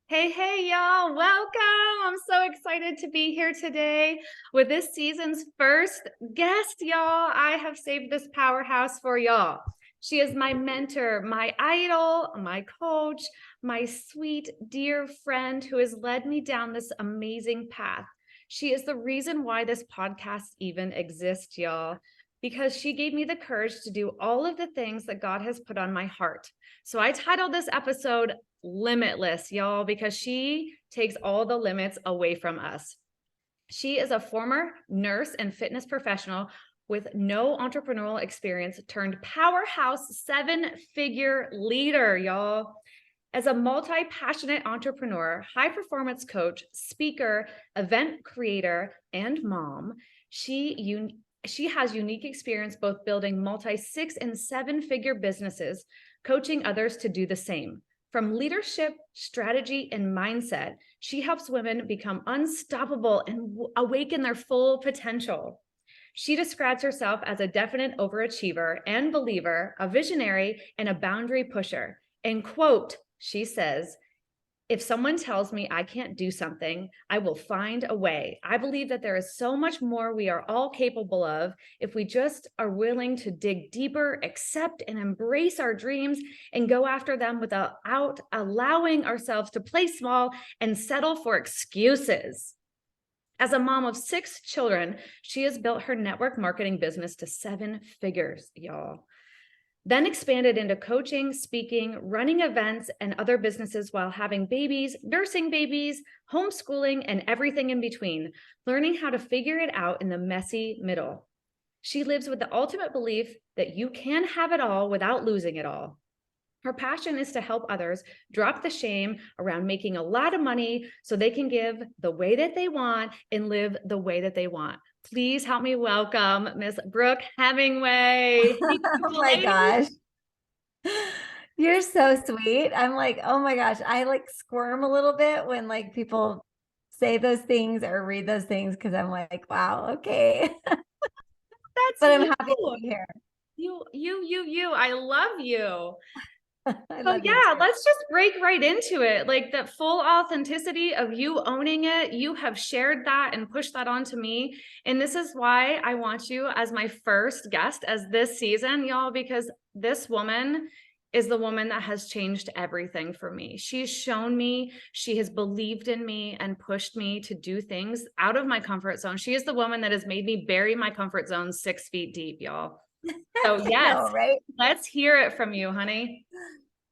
Hey, hey, y'all. Welcome. I'm so excited to be here today with this season's first guest, y'all. I have saved this powerhouse for y'all. She is my mentor, my idol, my coach, my sweet, dear friend who has led me down this amazing path. She is the reason why this podcast even exists, y'all, because she gave me the courage to do all of the things that God has put on my heart. So I titled this episode Limitless, y'all, because she takes all the limits away from us. She is a former nurse and fitness professional with no entrepreneurial experience turned powerhouse 7-figure leader, y'all. As a multi-passionate entrepreneur, high-performance coach, speaker, event creator, and mom, she has unique experience both building multi-6 and 7-figure businesses, coaching others to do the same. From leadership, strategy, and mindset, she helps women become unstoppable and awaken their full potential. She describes herself as a definite overachiever and believer, a visionary, and a boundary pusher. And quote, she says, "If someone tells me I can't do something, I will find a way. I believe that there is so much more we are all capable of if we just are willing to dig deeper, accept and embrace our dreams, and go after them without allowing ourselves to play small and settle for excuses." As a mom of 6 children, she has built her network marketing business to 7 figures, y'all. Then expanded into coaching, speaking, running events, and other businesses while having babies, nursing babies, homeschooling, and everything in between, learning how to figure it out in the messy middle. She lives with the ultimate belief that you can have it all without losing it all. Her passion is to help others drop the shame around making a lot of money so they can give the way that they want and live the way that they want. Please help me welcome Miss Brooke Hemingway. Oh my gosh. You're so sweet. I'm like, oh my gosh. I like squirm a little bit when like people say those things or read those things because I'm like, wow, okay. That's But I'm you. happy to be here. You. I love you. I So love you yeah, too. let's just break right into it. Like the full authenticity of you owning it. You have shared that and pushed that onto me. And this is why I want you as my first guest as this season, y'all, because this woman is the woman that has changed everything for me. She's shown me, she has believed in me and pushed me to do things out of my comfort zone. She is the woman that has made me bury my comfort zone 6 feet deep, y'all. So I yes, know, right? let's hear it from you, honey.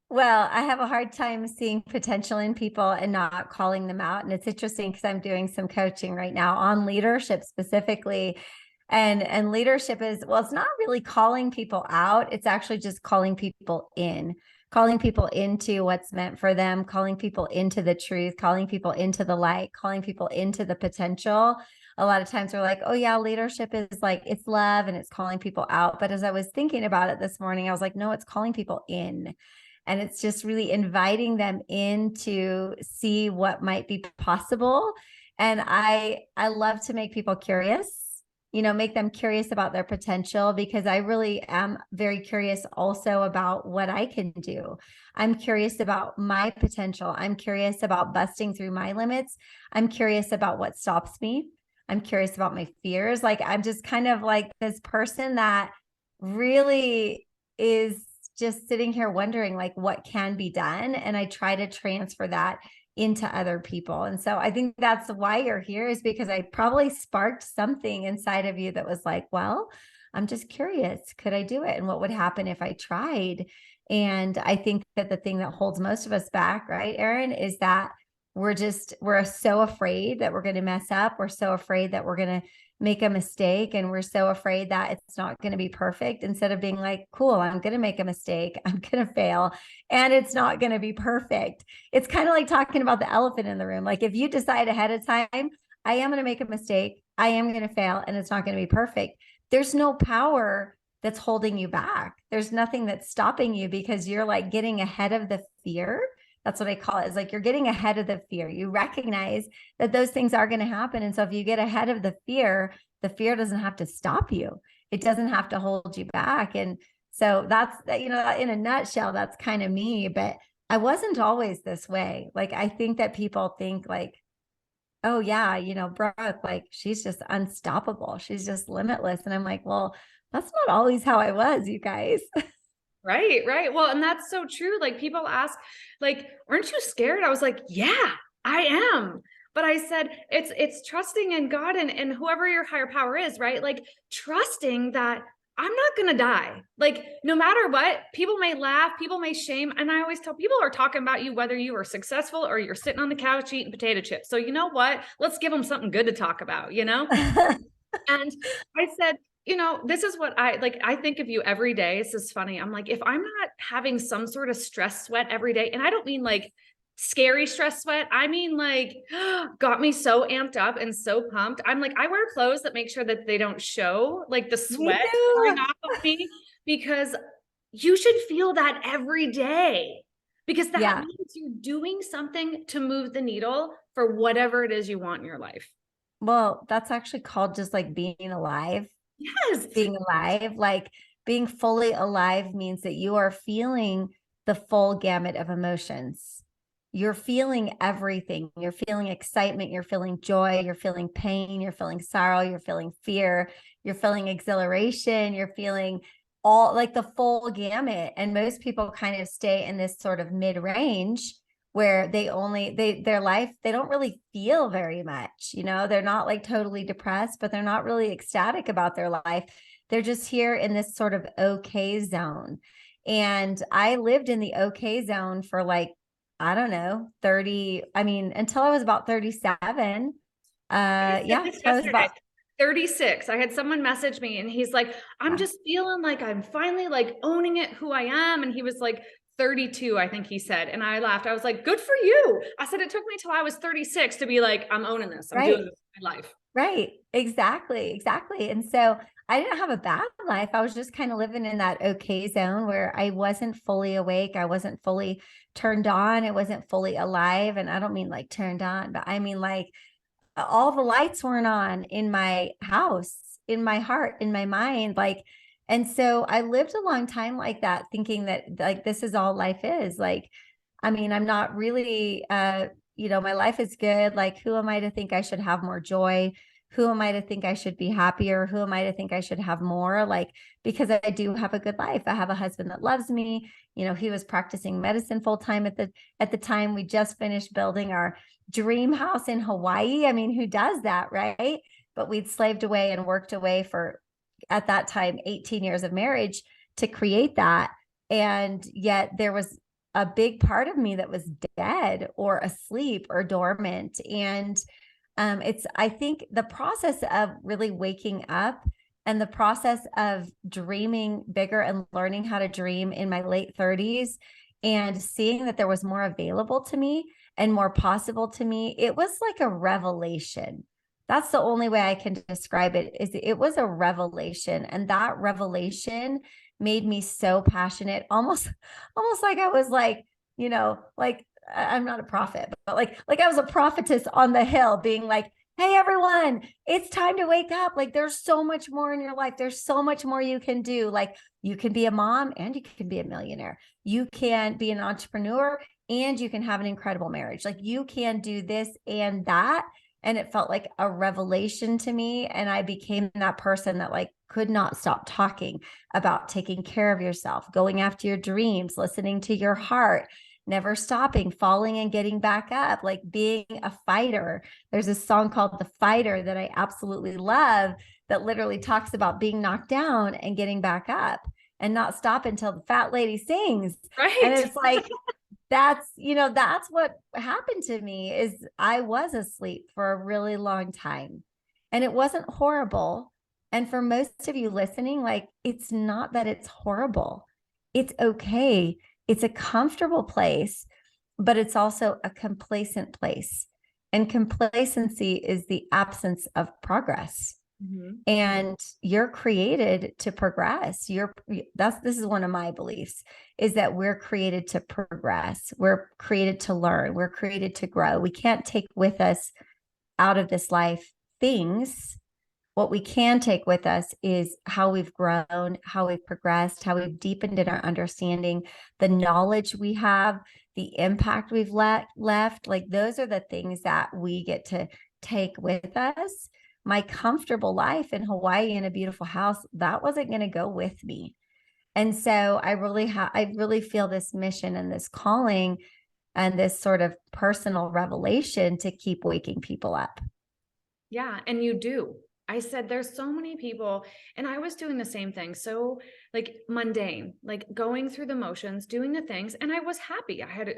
Well, I have a hard time seeing potential in people and not calling them out. And it's interesting because I'm doing some coaching right now on leadership specifically. And leadership is, well, it's not really calling people out. It's actually just calling people into what's meant for them, calling people into the truth, calling people into the light, calling people into the potential. A lot of times we're like, oh yeah, leadership is like, it's love and it's calling people out. But as I was thinking about it this morning, I was like, no, it's calling people in. And it's just really inviting them in to see what might be possible. And I love to make people curious, make them curious about their potential because I really am very curious also about what I can do. I'm curious about my potential. I'm curious about busting through my limits. I'm curious about what stops me. I'm curious about my fears. Like I'm just kind of like this person that really is just sitting here wondering like what can be done. And I try to transfer that into other people. And so I think that's why you're here is because I probably sparked something inside of you that was like, well, I'm just curious. Could I do it? And what would happen if I tried? And I think that the thing that holds most of us back, right, Erin, is that we're so afraid that we're going to mess up. We're so afraid that we're going to make a mistake. And we're so afraid that it's not going to be perfect instead of being like, cool, I'm going to make a mistake. I'm going to fail and it's not going to be perfect. It's kind of like talking about the elephant in the room. Like if you decide ahead of time, I am going to make a mistake. I am going to fail and it's not going to be perfect. There's no power that's holding you back. There's nothing that's stopping you because you're like getting ahead of the fear. That's what I call it. It's like you're getting ahead of the fear. You recognize that those things are going to happen. And so if you get ahead of the fear doesn't have to stop you. It doesn't have to hold you back. And so that's, in a nutshell, that's kind of me. But I wasn't always this way. Like, I think that people think like, oh yeah, Brooke, like she's just unstoppable. She's just limitless. And I'm like, well, that's not always how I was, you guys. Right, right. Well, and that's so true. Like people ask, like, aren't you scared? I was like, yeah, I am. But I said, it's trusting in God and whoever your higher power is, right? Like trusting that I'm not gonna die. Like no matter what, people may laugh, people may shame. And I always tell people are talking about you, whether you are successful or you're sitting on the couch eating potato chips. So you know what? Let's give them something good to talk about, you know? And I said, this is what I like. I think of you every day. This is funny. I'm like, if I'm not having some sort of stress sweat every day, and I don't mean like scary stress sweat, I mean like got me so amped up and so pumped. I'm like, I wear clothes that make sure that they don't show like the Me sweat pouring too. off of me because you should feel that every day because that Yeah. means you're doing something to move the needle for whatever it is you want in your life. Well, that's actually called just like being alive. Yes. Being alive, like being fully alive means that you are feeling the full gamut of emotions. You're feeling everything. You're feeling excitement. You're feeling joy. You're feeling pain. You're feeling sorrow. You're feeling fear. You're feeling exhilaration. You're feeling all like the full gamut. And most people kind of stay in this sort of mid range where their life, they don't really feel very much, they're not like totally depressed, but they're not really ecstatic about their life. They're just here in this sort of okay zone. And I lived in the okay zone for like, I don't know, 30, I mean, until I was about 37. I said Yeah, this I was yesterday. about 36. I had someone message me and he's like, I'm yeah. just feeling like I'm finally like owning it who I am. And he was like 32, I think he said. And I laughed. I was like, good for you. I said, it took me till I was 36 to be like, I'm owning this. I'm doing Right. this in my life. Right. Exactly. Exactly. And so I didn't have a bad life. I was just kind of living in that okay zone where I wasn't fully awake. I wasn't fully turned on. I wasn't fully alive. And I don't mean like turned on, but I mean like all the lights weren't on in my house, in my heart, in my mind. Like, and so I lived a long time like that, thinking that like this is all life is. Like, I mean, I'm not really my life is good. Like, who am I to think I should have more joy? Who am I to think I should be happier? Who am I to think I should have more? Like, because I do have a good life. I have a husband that loves me. He was practicing medicine full time at the time. We just finished building our dream house in Hawaii. I mean, who does that, right? But we'd slaved away and worked away for, at that time, 18 years of marriage to create that. And yet there was a big part of me that was dead or asleep or dormant. And I think the process of really waking up and the process of dreaming bigger and learning how to dream in my late 30s and seeing that there was more available to me and more possible to me, it was like a revelation. That's the only way I can describe it. Is it was a revelation, and that revelation made me so passionate, almost like I was like, like I'm not a prophet, but like I was a prophetess on the hill being like, hey everyone, it's time to wake up. Like there's so much more in your life. There's so much more you can do. Like you can be a mom and you can be a millionaire. You can be an entrepreneur and you can have an incredible marriage. Like you can do this and that. And it felt like a revelation to me. And I became that person that like could not stop talking about taking care of yourself, going after your dreams, listening to your heart, never stopping, falling and getting back up, like being a fighter. There's a song called The Fighter that I absolutely love that literally talks about being knocked down and getting back up and not stop until the fat lady sings. And Right. it's like, that's what happened to me is I was asleep for a really long time and it wasn't horrible. And for most of you listening, like, it's not that it's horrible. It's okay. It's a comfortable place, but it's also a complacent place. And complacency is the absence of progress. Mm-hmm. And you're created to progress. This is one of my beliefs is that we're created to progress. We're created to learn. We're created to grow. We can't take with us out of this life things What we can take with us is how we've grown, how we've progressed, how we've deepened in our understanding, the knowledge we have, the impact we've left. Like those are the things that we get to take with us. My comfortable life in Hawaii in a beautiful house, that wasn't going to go with me. And so I really feel this mission and this calling and this sort of personal revelation to keep waking people up. Yeah. And you do. I said, there's so many people, and I was doing the same thing. So like mundane, like going through the motions, doing the things. And I was happy. I had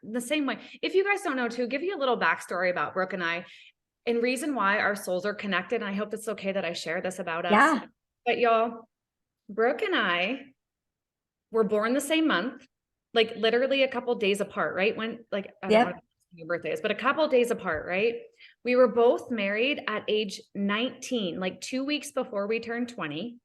the same way. If you guys don't know too, give you a little backstory about Brooke and I, and reason why our souls are connected. And I hope it's okay that I share this about us. Yeah. But y'all, Brooke and I were born the same month, like literally a couple days apart, right? When, like, I don't know what your birthday is, but a couple days apart, right? We were both married at age 19, like 2 weeks before we turned 20.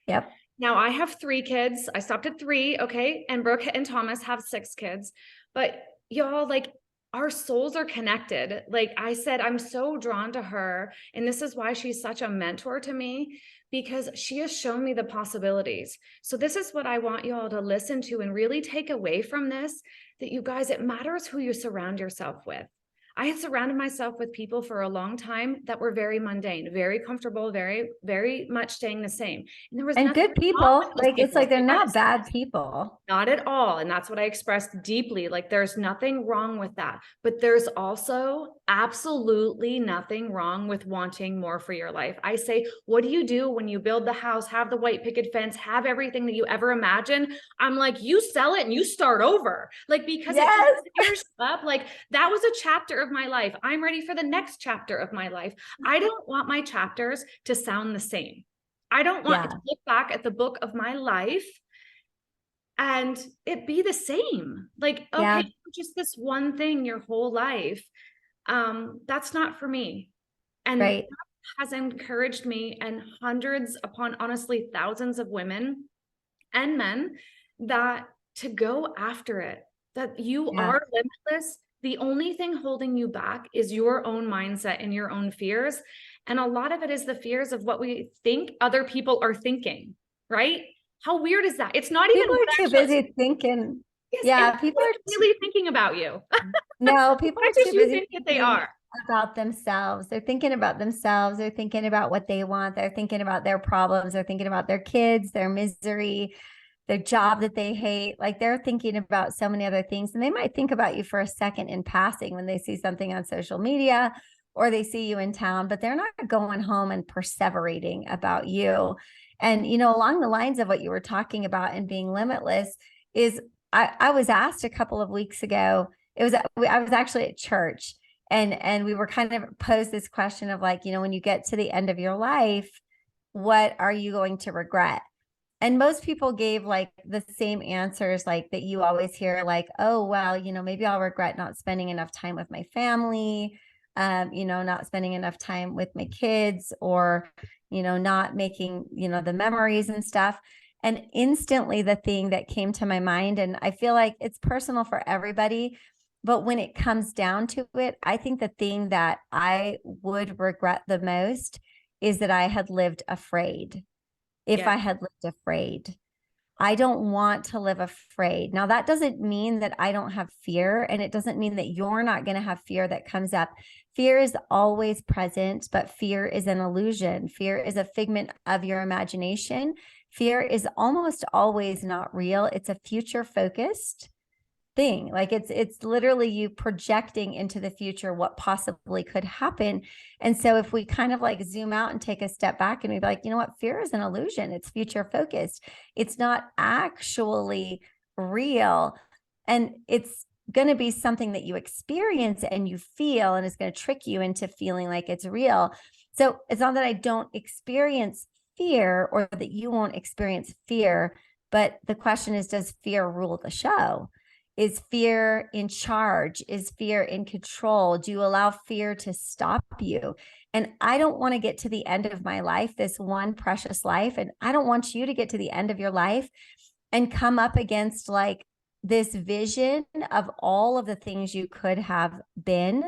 Yep. Now I have 3 kids. I stopped at 3. Okay. And Brooke and Thomas have 6 kids, but y'all, like, our souls are connected. Like I said, I'm so drawn to her. And this is why she's such a mentor to me, because she has shown me the possibilities. So this is what I want you all to listen to and really take away from this, that you guys, it matters who you surround yourself with. I had surrounded myself with people for a long time that were very mundane, very comfortable, very, very much staying the same. And there was And nothing good people. Like, it's like they're not bad people. Not at all. And that's what I expressed deeply. Like there's nothing wrong with that, but there's also absolutely nothing wrong with wanting more for your life. I say, what do you do when you build the house, have the white picket fence, have everything that you ever imagined? I'm like, you sell it and you start over. Like, because it just up. Like that was a chapter of my life. I'm ready for the next chapter of my life. I don't want my chapters to sound the same. I don't want to look back at the book of my life and it be the same. Like, okay, just this one thing your whole life. That's not for me. And that has encouraged me and hundreds upon honestly thousands of women and men that to go after it, that you are limitless. The only thing holding you back is your own mindset and your own fears. And a lot of it is the fears of what we think other people are thinking, right? How weird is that? It's not even people are too busy thinking. People are really thinking about you. No, people are too busy thinking that they are about themselves. They're thinking about themselves. They're thinking about what they want. They're thinking about their problems. They're thinking about their kids, their misery, their job that they hate. Like they're thinking about so many other things. And they might think about you for a second in passing when they see something on social media or they see you in town, but they're not going home and perseverating about you. And, you know, along the lines of what you were talking about and being limitless is I was asked a couple of weeks ago, I was actually at church and we were kind of posed this question of like, you know, when you get to the end of your life, what are you going to regret? And most people gave like the same answers like that you always hear, like, oh, well, you know, maybe I'll regret not spending enough time with my family, you know, not spending enough time with my kids, or, you know, not making, you know, the memories and stuff. And instantly the thing that came to my mind, and I feel like it's personal for everybody, but when it comes down to it, I think the thing that I would regret the most is that I had lived afraid. If I had lived afraid, I don't want to live afraid. Now, that doesn't mean that I don't have fear, and it doesn't mean that you're not going to have fear that comes up. Fear is always present, but fear is an illusion. Fear is a figment of your imagination. Fear is almost always not real. It's a future focused thing. Like it's literally you projecting into the future what possibly could happen. And so if we kind of like zoom out and take a step back and we'd be like, you know what, fear is an illusion. It's future focused. It's not actually real. And it's going to be something that you experience and you feel, and it's going to trick you into feeling like it's real. So it's not that I don't experience fear or that you won't experience fear, but the question is, does fear rule the show? Is fear in charge? Is fear in control? Do you allow fear to stop you? And I don't want to get to the end of my life, this one precious life. And I don't want you to get to the end of your life and come up against like this vision of all of the things you could have been,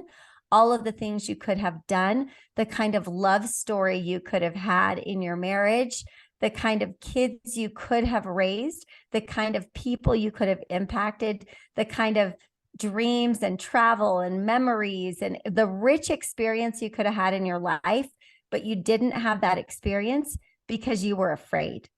all of the things you could have done, the kind of love story you could have had in your marriage, the kind of kids you could have raised, the kind of people you could have impacted, the kind of dreams and travel and memories and the rich experience you could have had in your life, but you didn't have that experience because you were afraid.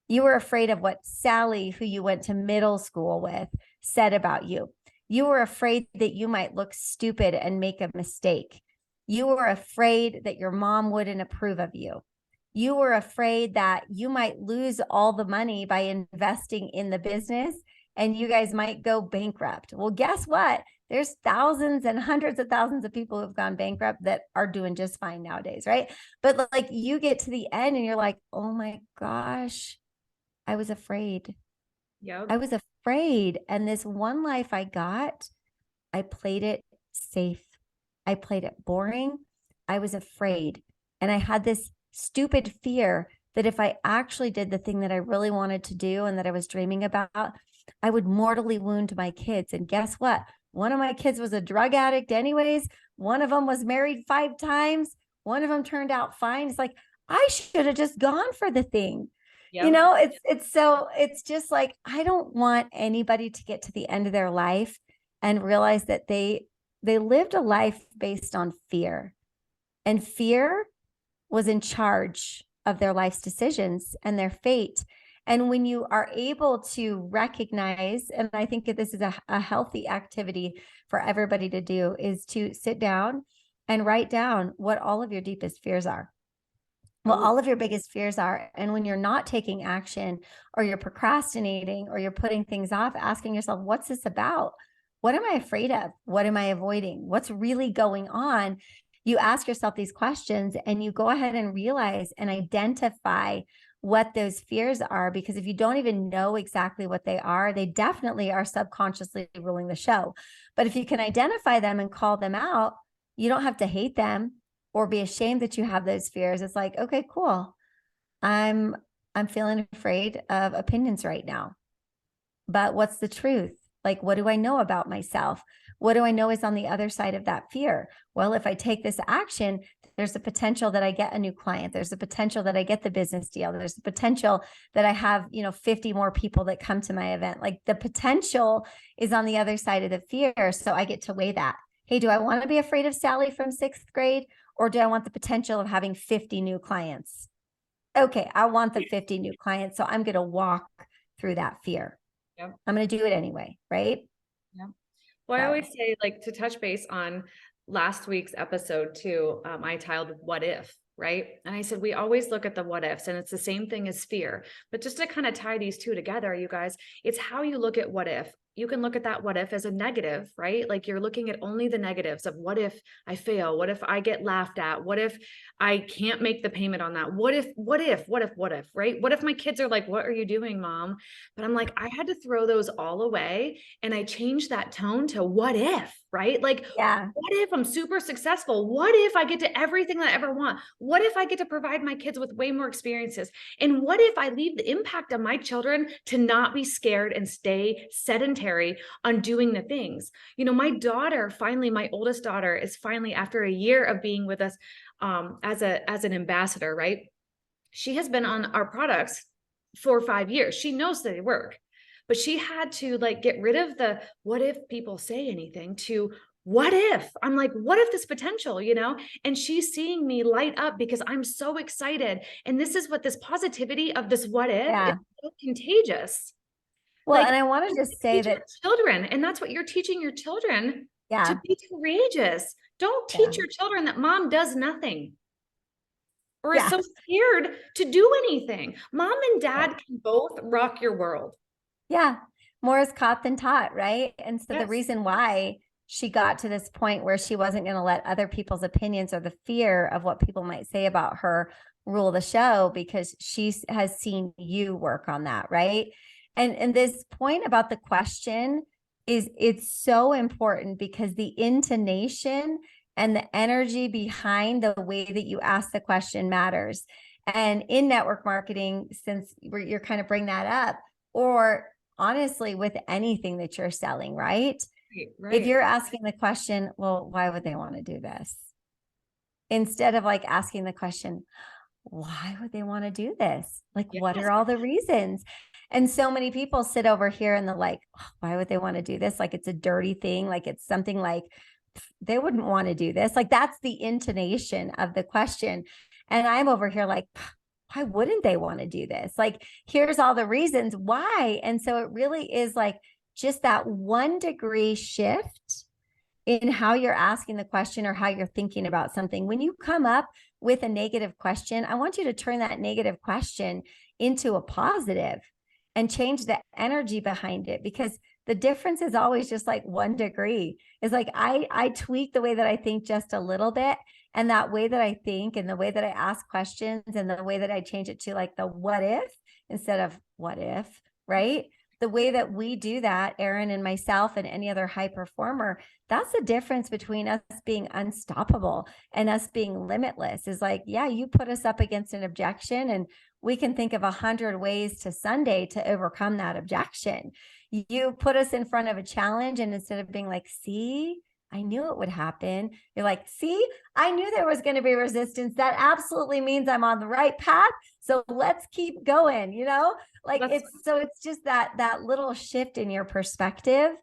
You were afraid of what Sally, who you went to middle school with, said about you. You were afraid that you might look stupid and make a mistake. You were afraid that your mom wouldn't approve of you. You were afraid that you might lose all the money by investing in the business and you guys might go bankrupt. Well, guess what? There's thousands and hundreds of thousands of people who've gone bankrupt that are doing just fine nowadays, right? But like you get to the end and you're like, oh my gosh, I was afraid. Yep. I was afraid. And this one life I got, I played it safe. I played it boring. I was afraid. And I had this stupid fear that if I actually did the thing that I really wanted to do and that I was dreaming about, I would mortally wound my kids. And guess what? One of my kids was a drug addict anyways. One of them was married 5 times. One of them turned out fine. It's like, I should have just gone for the thing. Yep. You know, it's just like, I don't want anybody to get to the end of their life and realize that they lived a life based on fear, and fear was in charge of their life's decisions and their fate. And when you are able to recognize, and I think that this is a healthy activity for everybody to do, is to sit down and write down what all of your deepest fears are. Well, all of your biggest fears are. And when you're not taking action, or you're procrastinating, or you're putting things off, asking yourself, what's this about? What am I afraid of? What am I avoiding? What's really going on? You ask yourself these questions and you go ahead and realize and identify what those fears are, because if you don't even know exactly what they are, they definitely are subconsciously ruling the show. But if you can identify them and call them out, you don't have to hate them or be ashamed that you have those fears. It's like, okay, cool. I'm feeling afraid of opinions right now. But what's the truth? Like, what do I know about myself? What do I know is on the other side of that fear? Well, if I take this action, there's a potential that I get a new client. There's a potential that I get the business deal. There's the potential that I have, 50 more people that come to my event. Like, the potential is on the other side of the fear. So I get to weigh that. Hey, do I want to be afraid of Sally from 6th grade? Or do I want the potential of having 50 new clients? Okay, I want the 50 new clients. So I'm going to walk through that fear. Yep. I'm going to do it anyway, right? Yeah. Well, I always say, like, to touch base on last week's episode too, I titled "What If," right? And I said, we always look at the what ifs, and it's the same thing as fear. But just to kind of tie these two together, you guys, it's how you look at what if. You can look at that what if as a negative, right? Like, you're looking at only the negatives of what if I fail? What if I get laughed at? What if I can't make the payment on that? What if, right? What if my kids are like, what are you doing, mom? But I'm like, I had to throw those all away. And I changed that tone to what if, right? Like, Yeah. What if I'm super successful? What if I get to everything that I ever want? What if I get to provide my kids with way more experiences? And what if I leave the impact on my children to not be scared and stay sedentary on doing the things? My daughter, finally, my oldest daughter is finally, after a year of being with us as an ambassador, right? She has been on our products for 5 years. She knows that they work, but she had to get rid of the what if people say anything to what if I'm like, what if this potential, and she's seeing me light up because I'm so excited. And this is what this positivity of this what if is so contagious. Well, and I want to just say that children, and that's what you're teaching your children, to be courageous. Don't teach your children that mom does nothing or is so scared to do anything. Mom and dad can both rock your world. Yeah. More is caught than taught, right? And so the reason why she got to this point where she wasn't going to let other people's opinions or the fear of what people might say about her rule the show, because she has seen you work on that, right? And this point about the question it's so important, because the intonation and the energy behind the way that you ask the question matters. And in network marketing, since you're kind of bring that up, or honestly with anything that you're selling, right? If Right. you're asking the question, well, why would they want to do this? Instead of like asking the question, why would they want to do this? Like, what Yes. are all the reasons? And so many people sit over here and they're like, "Oh, why would they want to do this? Like, it's a dirty thing. Like, it's something like they wouldn't want to do this." Like, that's the intonation of the question. And I'm over here like, why wouldn't they want to do this? Like, here's all the reasons why. And so it really is like just that 1 degree shift in how you're asking the question or how you're thinking about something. When you come up with a negative question, I want you to turn that negative question into a positive and change the energy behind it, because the difference is always just like 1 degree. It's like I tweak the way that I think just a little bit, and that way that I think and the way that I ask questions and the way that I change it to like the what if instead of what if, right? The way that we do that, Erin and myself and any other high performer, that's the difference between us being unstoppable and us being limitless. Is like, yeah, you put us up against an objection and we can think of 100 ways to Sunday to overcome that objection. You put us in front of a challenge, and instead of being like, see, I knew it would happen, you're like, see, I knew there was going to be resistance. That absolutely means I'm on the right path. So let's keep going, like That's it's just that little shift in your perspective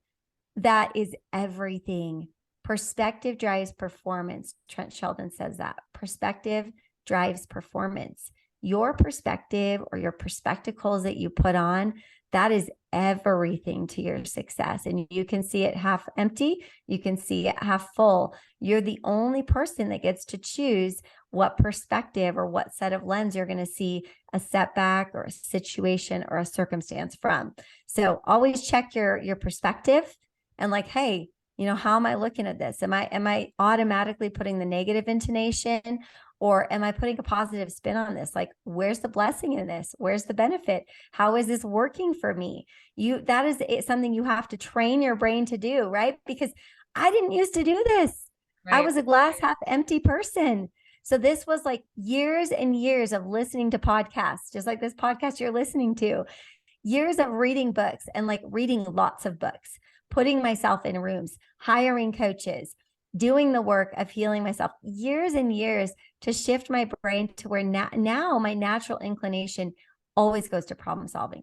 that is everything. Perspective drives performance. Trent Sheldon says that perspective drives performance. Your perspective or your perspectacles that you put on, that is everything to your success. And you can see it half empty. You can see it half full. You're the only person that gets to choose what perspective or what set of lens you're going to see a setback or a situation or a circumstance from. So always check your perspective and like, hey, how am I looking at this? Am I automatically putting the negative intonation, or am I putting a positive spin on this? Like, where's the blessing in this? Where's the benefit? How is this working for me? That is something you have to train your brain to do, right? Because I didn't used to do this. I right. was a glass half empty person. So this was like years and years of listening to podcasts, just like this podcast you're listening to, years of reading books and like reading lots of books, putting myself in rooms, hiring coaches, doing the work of healing myself, years and years to shift my brain to where now my natural inclination always goes to problem solving,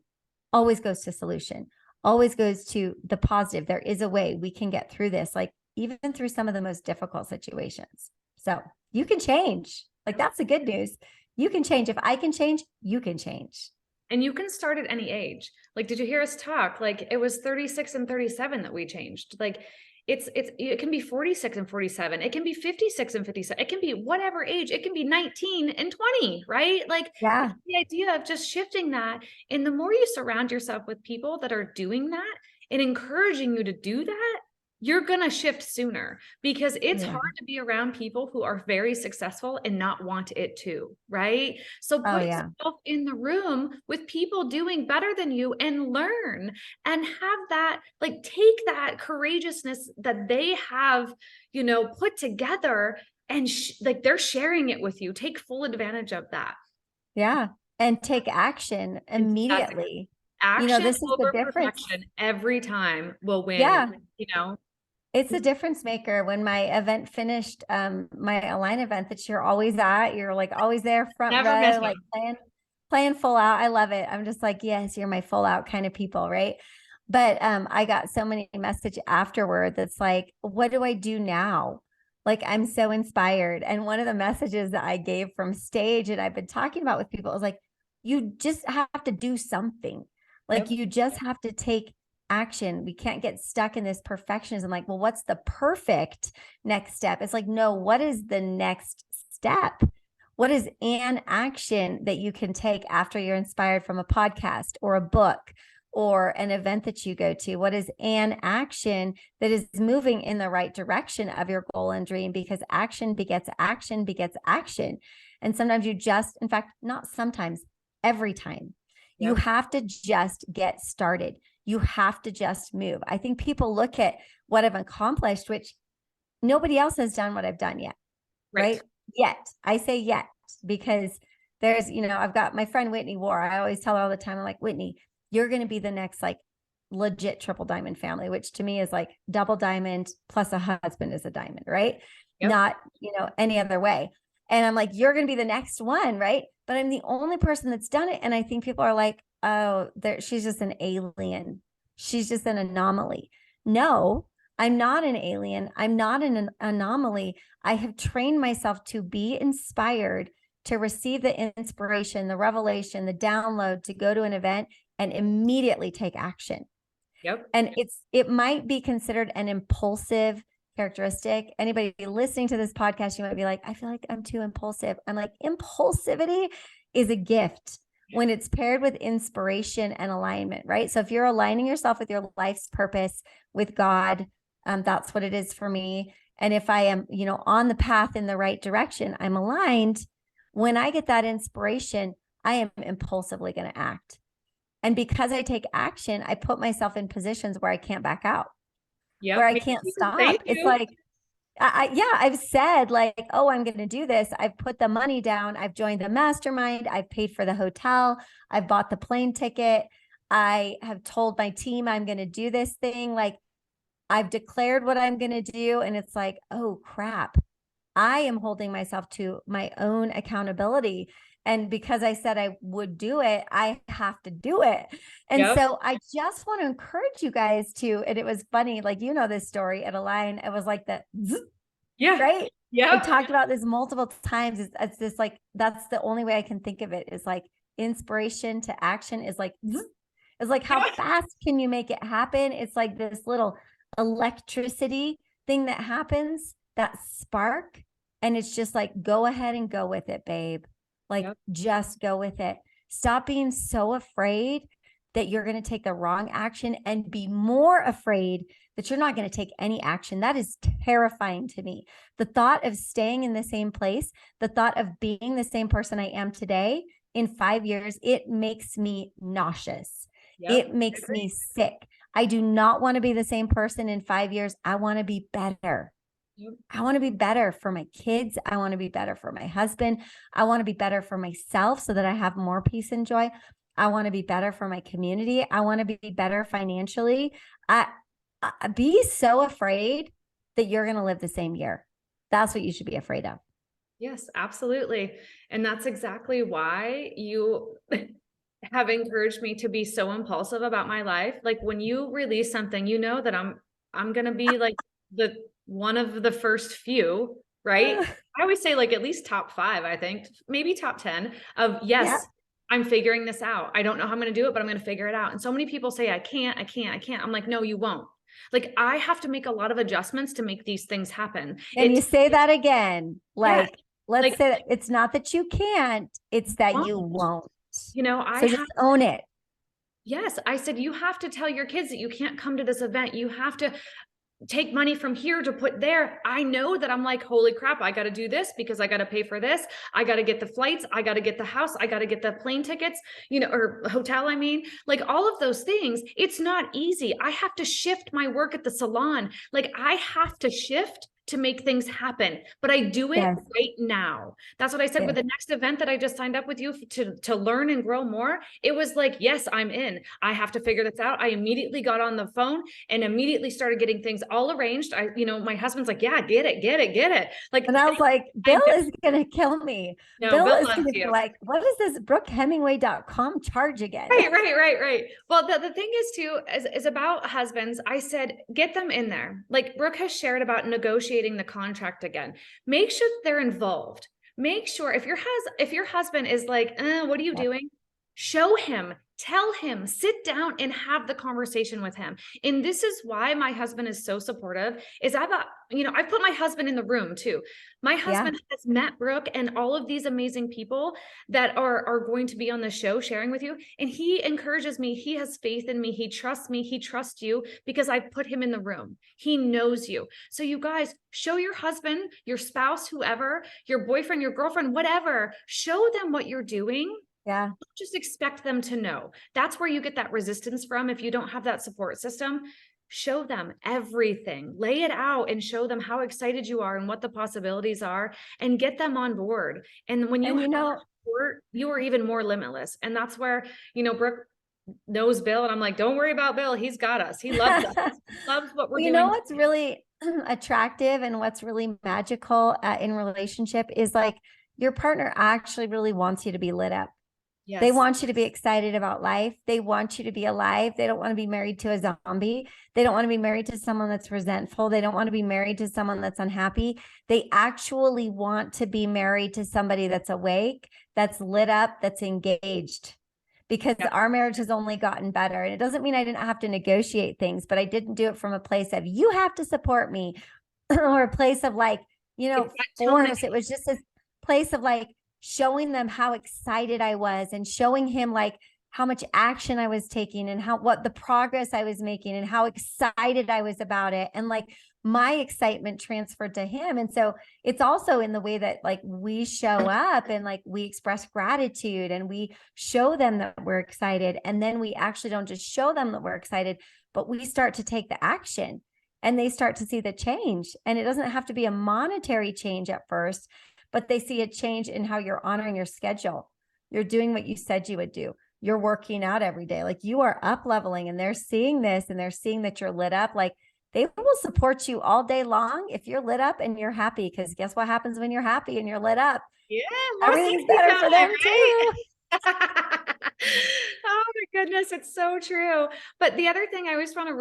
always goes to solution, always goes to the positive. There is a way we can get through this, like even through some of the most difficult situations. So you can change. Like, that's the good news. You can change. If I can change, you can change. And you can start at any age. Like, did you hear us talk? Like, it was 36 and 37 that we changed. Like, it can be 46 and 47. It can be 56 and 57. It can be whatever age. It can be 19 and 20, right? Like, Yeah. it's the idea of just shifting that. And the more you surround yourself with people that are doing that and encouraging you to do that, you're going to shift sooner, because it's Yeah. hard to be around people who are very successful and not want it too, right? So Oh, put yeah. yourself in the room with people doing better than you and learn and have that, like, take that courageousness that they have, put together, and like, they're sharing it with you. Take full advantage of that. Yeah. And take action And that's immediately. action This is the over difference. perfection every time will win, Yeah. It's a difference maker. When my event finished, my Align event that you're always at, you're like always there front never miss row, like playing full out. I love it. I'm just like, yes, you're my full out kind of people. Right. But I got so many messages afterward that's like, what do I do now? Like, I'm so inspired. And one of the messages that I gave from stage and I've been talking about with people is like, you just have to do something. Like, Yep. you just have to take action. We can't get stuck in this perfectionism. Like, well, what's the perfect next step? It's like, no, what is the next step? What is an action that you can take after you're inspired from a podcast or a book or an event that you go to? What is an action that is moving in the right direction of your goal and dream? Because action begets action begets action. And sometimes you just, in fact, not sometimes, every time, you Yep. have to just get started. You have to just move. I think people look at what I've accomplished, which nobody else has done what I've done yet. Right? Yet. I say yet because there's, I've got my friend Whitney War. I always tell her all the time, I'm like, Whitney, you're going to be the next, like, legit triple diamond family, which to me is like double diamond plus a husband is a diamond, right? Yep. Not, any other way. And I'm like, you're going to be the next one, right? But I'm the only person that's done it. And I think people are like, oh, she's just an alien. She's just an anomaly. No, I'm not an alien. I'm not an anomaly. I have trained myself to be inspired, to receive the inspiration, the revelation, the download, to go to an event and immediately take action. Yep. And it might be considered an impulsive characteristic. Anybody listening to this podcast, you might be like, I feel like I'm too impulsive. I'm like, impulsivity is a gift when it's paired with inspiration and alignment, right? So if you're aligning yourself with your life's purpose, with God, that's what it is for me. And if I am, on the path in the right direction, I'm aligned. When I get that inspiration, I am impulsively going to act. And because I take action, I put myself in positions where I can't back out, where I can't stop. It's like, I've said like, oh, I'm going to do this. I've put the money down. I've joined the mastermind. I've paid for the hotel. I've bought the plane ticket. I have told my team I'm going to do this thing. Like, I've declared what I'm going to do. And it's like, oh crap, I am holding myself to my own accountability. And because I said I would do it, I have to do it. And so I just want to encourage you guys to, and it was funny, like, this story at Align, it was like that. Yeah. Right. Yeah. I talked about this multiple times. It's just like, that's the only way I can think of it, is like inspiration to action is like, it's like, how fast can you make it happen? It's like this little electricity thing that happens, that spark. And it's just like, go ahead and go with it, babe. Like, just go with it. Stop being so afraid that you're going to take the wrong action, and be more afraid that you're not going to take any action. That is terrifying to me. The thought of staying in the same place, the thought of being the same person I am today in 5 years, it makes me nauseous. It makes me sick. I do not want to be the same person in 5 years. I want to be better. I want to be better for my kids. I want to be better for my husband. I want to be better for myself so that I have more peace and joy. I want to be better for my community. I want to be better financially. I be so afraid that you're going to live the same year. That's what you should be afraid of. Yes, absolutely. And that's exactly why you have encouraged me to be so impulsive about my life. Like, when you release something, that I'm going to be like the one of the first few, right? I always say like at least top 5, I think, maybe top 10 of yes, I'm figuring this out. I don't know how I'm going to do it, but I'm going to figure it out. And so many people say, I can't. I'm like, no, you won't. Like, I have to make a lot of adjustments to make these things happen. And you say that again, like, let's say that it's not that you can't, it's that you won't. So just own it. Yes. I said, you have to tell your kids that you can't come to this event. You have to take money from here to put there. I know that I'm like, holy crap, I got to do this because I got to pay for this. I got to get the flights. I got to get the house. I got to get the plane tickets, or hotel. I mean, like all of those things. It's not easy. I have to shift my work at the salon. Like, I have to shift to make things happen, but I do it right now. That's what I said with the next event that I just signed up with you to learn and grow more. It was like, yes, I'm in. I have to figure this out. I immediately got on the phone and immediately started getting things all arranged. My husband's like, yeah, get it. Like, and I was like, Bill is going to kill me. No, Bill is going to be like, what is this BrookeHemingway.com charge again? Right. Well, the thing is too, is about husbands. I said, get them in there. Like Brooke has shared about negotiating the contract again. Make sure they're involved. Make sure if your husband is like, what are you doing? Show him, tell him, sit down and have the conversation with him. And this is why my husband is so supportive, is I've put my husband in the room too. My husband has met Brooke and all of these amazing people that are going to be on the show sharing with you. And he encourages me. He has faith in me. He trusts me. He trusts you because I put him in the room. He knows you. So you guys, show your husband, your spouse, whoever, your boyfriend, your girlfriend, whatever, show them what you're doing. Yeah. Don't just expect them to know. That's where you get that resistance from. If you don't have that support system, show them everything, lay it out and show them how excited you are and what the possibilities are and get them on board. And when you have support, you are even more limitless. And that's where, Brooke, knows Bill. And I'm like, don't worry about Bill. He's got us. He loves us. He loves what we're You know doing. what's really attractive and what's really magical in relationship is like your partner actually really wants you to be lit up. They Yes. want you to be excited about life. They want you to be alive. They don't want to be married to a zombie. They don't want to be married to someone that's resentful. They don't want to be married to someone that's unhappy. They actually want to be married to somebody that's awake, that's lit up, that's engaged. Because Yeah. our marriage has only gotten better. And it doesn't mean I didn't have to negotiate things, but I didn't do it from a place of you have to support me or a place of like, It's that tone. force. It was just this place of like showing them how excited I was and showing him like how much action I was taking and what the progress I was making and how excited I was about it. And like my excitement transferred to him. And so it's also in the way that like we show up and like we express gratitude and we show them that we're excited. And then we actually don't just show them that we're excited, but we start to take the action and they start to see the change. And it doesn't have to be a monetary change at first, but they see a change in how you're honoring your schedule. You're doing what you said you would do. You're working out every day. Like you are up leveling and they're seeing this and they're seeing that you're lit up. Like they will support you all day long if you're lit up and you're happy. Because guess what happens when you're happy and you're lit up? Yeah. More Everything's sexy better time, for them right? too. Oh my goodness, it's so true. But the other thing I just want to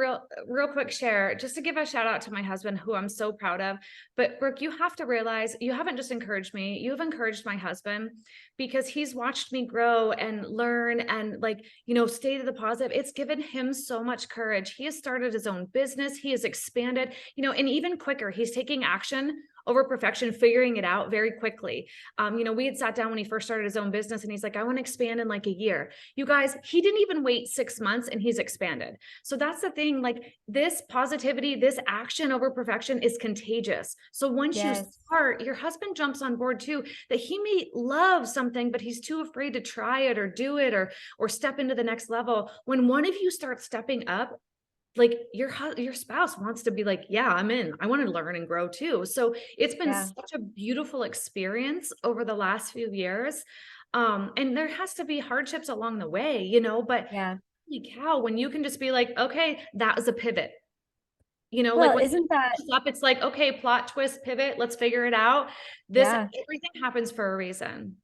real quick share, just to give a shout out to my husband, who I'm so proud of. But Brooke, you have to realize you haven't just encouraged me, you've encouraged my husband, because he's watched me grow and learn and like, stay to the positive. It's given him so much courage. He has started his own business. He has expanded, and even quicker, he's taking action over perfection, figuring it out very quickly. We had sat down when he first started his own business and he's like, I want to expand in like a year. You guys, he didn't even wait 6 months and he's expanded. So that's the thing, like this positivity, this action over perfection is contagious. So once you Yes. start, your husband jumps on board too, that he may love something, but he's too afraid to try it or do it or step into the next level. When one of you starts stepping up, like your spouse wants to be like, yeah, I'm in, I want to learn and grow too. So it's been Yeah. such a beautiful experience over the last few years. And there has to be hardships along the way, but Yeah. holy cow, when you can just be like, okay, that was a pivot, like Well, when isn't that, up, it's like, okay, plot twist, pivot, let's figure it out. yeah. Everything happens for a reason.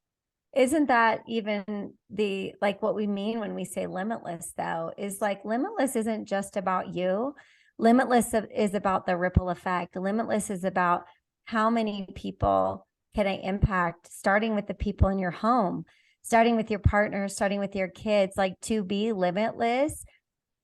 Isn't that even the like what we mean when we say limitless though, is like limitless isn't just about you. Limitless is about the ripple effect. Limitless is about how many people can I impact, starting with the people in your home, starting with your partner, starting with your kids. Like to be limitless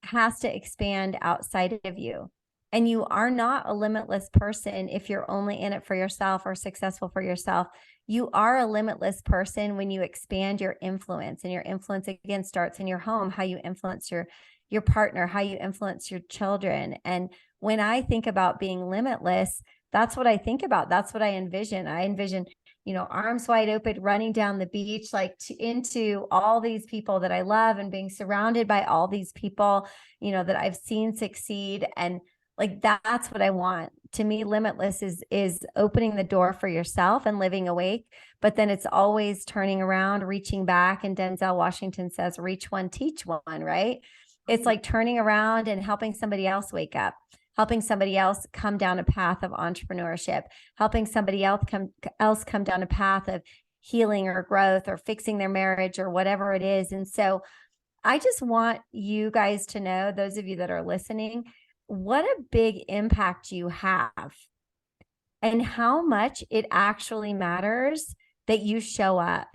has to expand outside of you. And you are not a limitless person if you're only in it for yourself or successful for yourself. You are a limitless person when you expand your influence, and your influence again starts in your home, how you influence your partner, how you influence your children. And when I think about being limitless, that's what I think about. That's what I envision. I envision, arms wide open, running down the beach, like into all these people that I love and being surrounded by all these people, that I've seen succeed. And like, that's what I want. To me, limitless is opening the door for yourself and living awake, but then it's always turning around, reaching back. And Denzel Washington says, reach one, teach one, right? It's like turning around and helping somebody else wake up, helping somebody else come down a path of entrepreneurship, helping somebody else come down a path of healing or growth or fixing their marriage or whatever it is. And so I just want you guys to know, those of you that are listening, what a big impact you have and how much it actually matters that you show up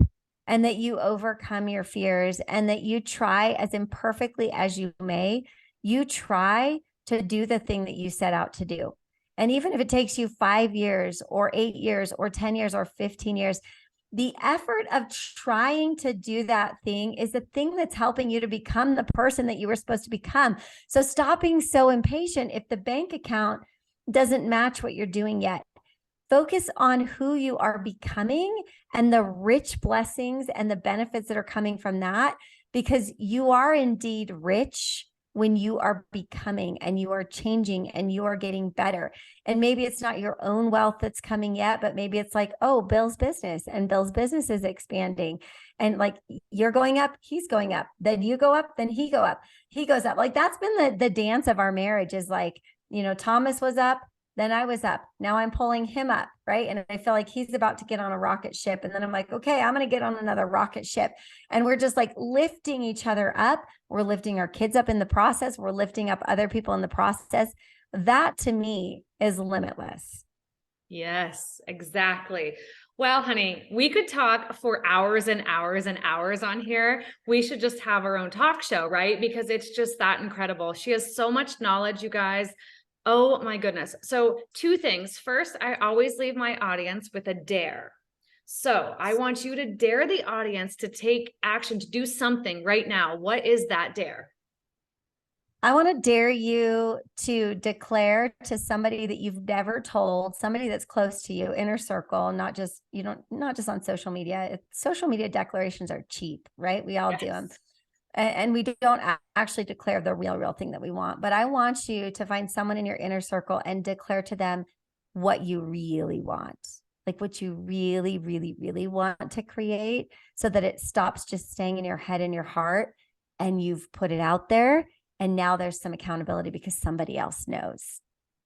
and that you overcome your fears and that you try, as imperfectly as you may, you try to do the thing that you set out to do. And even if it takes you 5 years or 8 years or 10 years or 15 years, the effort of trying to do that thing is the thing that's helping you to become the person that you were supposed to become. So stop being so impatient if the bank account doesn't match what you're doing yet. Focus on who you are becoming and the rich blessings and the benefits that are coming from that, because you are indeed rich when you are becoming and you are changing and you are getting better. And maybe it's not your own wealth that's coming yet, but maybe it's like, oh, Bill's business, and Bill's business is expanding. And like, you're going up, he's going up. Then you go up, then he goes up. Like, that's been the dance of our marriage, is like, Thomas was up, then I was up. Now I'm pulling him up, right? And I feel like he's about to get on a rocket ship. And then I'm like, okay, I'm going to get on another rocket ship. And we're just like lifting each other up. We're lifting our kids up in the process. We're lifting up other people in the process. That to me is limitless. Yes, exactly. Well, honey, we could talk for hours and hours and hours on here. We should just have our own talk show, right? Because it's just that incredible. She has so much knowledge, you guys. Oh my goodness. So 2 things. First, I always leave my audience with a dare. So I want you to dare the audience to take action, to do something right now. What is that dare? I want to dare you to declare to somebody that you've never told, somebody that's close to you, inner circle, not just on social media. Social media declarations are cheap, right? We all do them. And we don't actually declare the real thing that we want. But I want you to find someone in your inner circle and declare to them what you really want, like what you really, really, really want to create, so that it stops just staying in your head and your heart, and you've put it out there. And now there's some accountability because somebody else knows.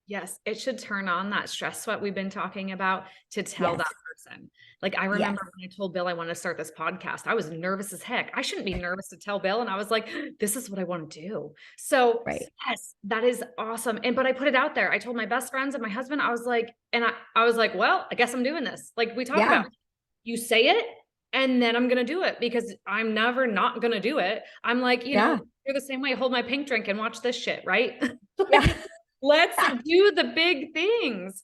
Yes, it should turn on that stress sweat we've been talking about to tell that person. Like, I remember when I told Bill I wanted to start this podcast, I was nervous as heck. I shouldn't be nervous to tell Bill. And I was like, this is what I want to do. So yes, that is awesome. But I put it out there. I told my best friends and my husband, I was like, I was like, well, I guess I'm doing this. Like we talked about, you say it, and then I'm going to do it, because I'm never not going to do it. I'm like, you're the same way. Hold my pink drink and watch this shit. Right. Let's do the big things.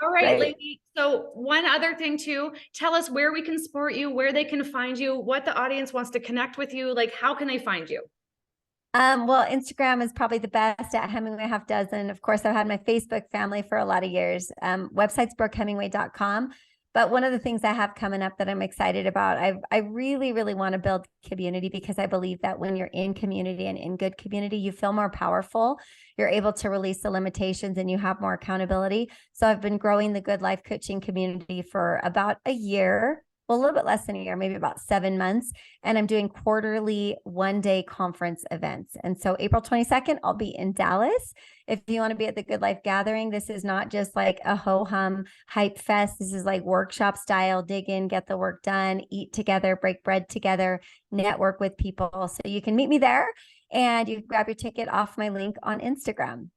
All right, lady. So one other thing too, tell us where we can support you, where they can find you, what the audience wants to connect with you. Like, how can they find you? Well, Instagram is probably the best, at Hemingway Half Dozen. Of course, I've had my Facebook family for a lot of years. Website's brookehemingway.com. But one of the things I have coming up that I'm excited about, I really, really want to build community, because I believe that when you're in community and in good community, you feel more powerful. You're able to release the limitations and you have more accountability. So I've been growing the Good Life Coaching community for about a year. Well, a little bit less than a year, maybe about 7 months. And I'm doing quarterly 1-day conference events. And so April 22nd, I'll be in Dallas. If you want to be at the Good Life Gathering, this is not just like a ho-hum hype fest. This is like workshop style, dig in, get the work done, eat together, break bread together, network with people. So you can meet me there, and you can grab your ticket off my link on Instagram.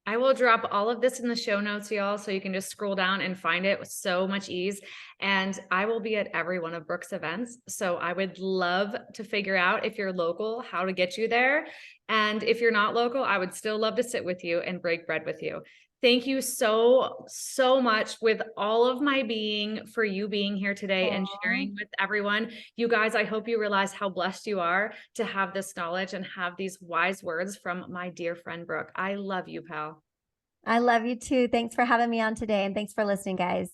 I will drop all of this in the show notes, y'all, so you can just scroll down and find it with so much ease. And I will be at every one of Brooke's events. So I would love to figure out, if you're local, how to get you there. And if you're not local, I would still love to sit with you and break bread with you. Thank you so, so much, with all of my being, for you being here today and sharing with everyone. You guys, I hope you realize how blessed you are to have this knowledge and have these wise words from my dear friend, Brooke. I love you, pal. I love you too. Thanks for having me on today. And thanks for listening, guys.